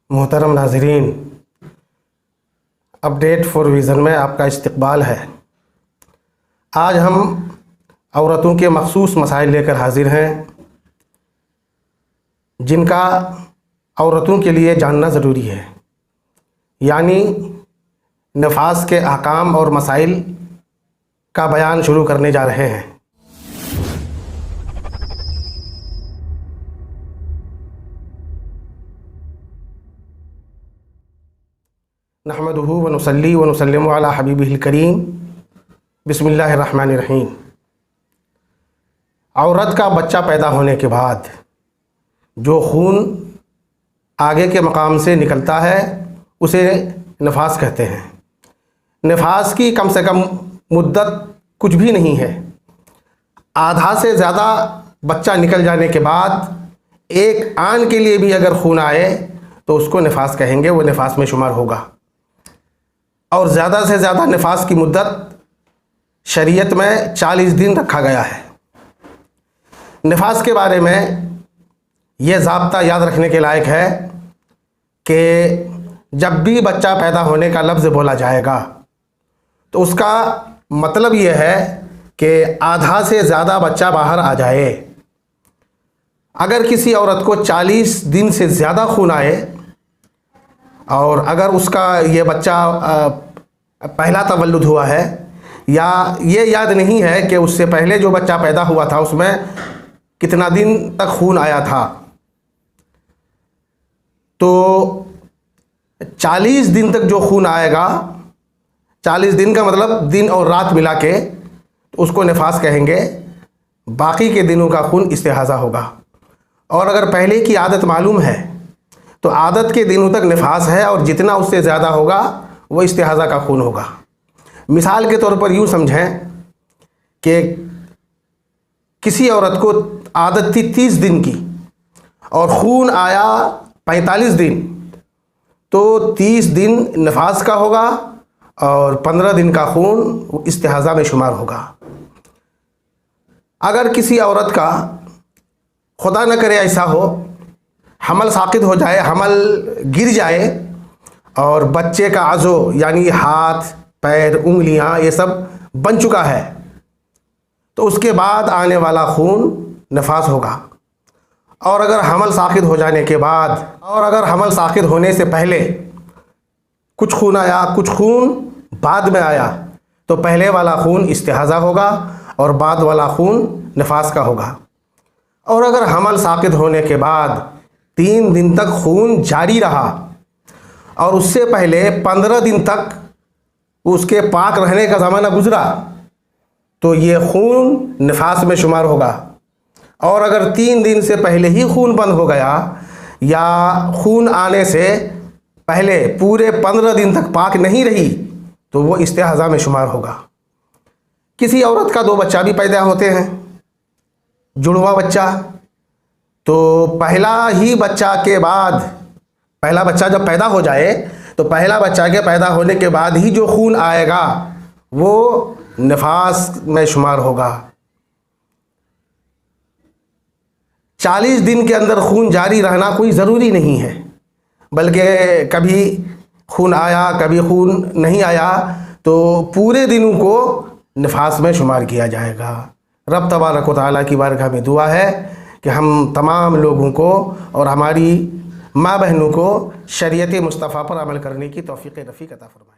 محترم ناظرین، update four vision میں آپ کا استقبال ہے۔ آج ہم عورتوں کے مخصوص مسائل لے کر حاضر ہیں جن کا عورتوں کے لیے جاننا ضروری ہے، یعنی نفاس کے احکام اور مسائل کا بیان شروع کرنے جا رہے ہیں۔ نحمدہ ونصلی ونسلم علی حبیبہ الکریم، بسم اللہ الرحمن الرحیم۔ عورت کا بچہ پیدا ہونے کے بعد جو خون آگے کے مقام سے نکلتا ہے اسے نفاس کہتے ہیں۔ نفاس کی کم سے کم مدت کچھ بھی نہیں ہے۔ آدھا سے زیادہ بچہ نکل جانے کے بعد ایک آن کے لیے بھی اگر خون آئے تو اس کو نفاس کہیں گے، وہ نفاس میں شمار ہوگا۔ اور زیادہ سے زیادہ نفاس کی مدت شریعت میں 40 دن رکھا گیا ہے۔ نفاس کے بارے میں یہ ضابطہ یاد رکھنے کے لائق ہے کہ جب بھی بچہ پیدا ہونے کا لفظ بولا جائے گا تو اس کا مطلب یہ ہے کہ آدھا سے زیادہ بچہ باہر آ جائے۔ اگر کسی عورت کو 40 دن سے زیادہ خون آئے اور اگر اس کا یہ بچہ پہلا تولد ہوا ہے یا یہ یاد نہیں ہے کہ اس سے پہلے جو بچہ پیدا ہوا تھا اس میں کتنا دن تک خون آیا تھا، تو 40 دن تک جو خون آئے گا، 40 دن کا مطلب دن اور رات ملا کے، اس کو نفاس کہیں گے۔ باقی کے دنوں کا خون استحاضہ ہوگا۔ اور اگر پہلے کی عادت معلوم ہے تو عادت کے دنوں تک نفاس ہے، اور جتنا اس سے زیادہ ہوگا وہ استحاضہ کا خون ہوگا۔ مثال کے طور پر یوں سمجھیں کہ کسی عورت کو عادت تھی 30 دن کی اور خون آیا 45 دن، تو 30 دن نفاس کا ہوگا اور 15 دن کا خون وہ استحاضہ میں شمار ہوگا۔ اگر کسی عورت کا خدا نہ کرے ایسا ہو، حمل ساقط ہو جائے، حمل گر جائے اور بچے کا عضو یعنی ہاتھ، پیر، انگلیاں یہ سب بن چکا ہے، تو اس کے بعد آنے والا خون نفاس ہوگا۔ اور اگر حمل ساقط ہو جانے کے بعد اور اگر حمل ساقط ہونے سے پہلے کچھ خون آیا، کچھ خون بعد میں آیا، تو پہلے والا خون استحاضہ ہوگا اور بعد والا خون نفاس کا ہوگا۔ اور اگر حمل ساقط ہونے کے بعد 3 دن تک خون جاری رہا اور اس سے پہلے 15 دن تک اس کے پاک رہنے کا زمانہ گزرا، تو یہ خون نفاس میں شمار ہوگا۔ اور اگر 3 دن سے پہلے ہی خون بند ہو گیا یا خون آنے سے پہلے پورے 15 دن تک پاک نہیں رہی تو وہ استحاضہ میں شمار ہوگا۔ کسی عورت کا 2 بچہ بھی پیدا ہوتے ہیں، جڑواں بچہ، تو پہلا ہی بچہ کے بعد، پہلا بچہ جب پیدا ہو جائے تو پہلا بچہ کے پیدا ہونے کے بعد ہی جو خون آئے گا وہ نفاس میں شمار ہوگا۔ 40 دن کے اندر خون جاری رہنا کوئی ضروری نہیں ہے، بلکہ کبھی خون آیا کبھی خون نہیں آیا تو پورے دنوں کو نفاس میں شمار کیا جائے گا۔ رب تبارک و تعالیٰ کی بارگاہ میں دعا ہے کہ ہم تمام لوگوں کو اور ہماری ماں بہنوں کو شریعت مصطفیٰ پر عمل کرنے کی توفیق رفیق عطا فرمائے۔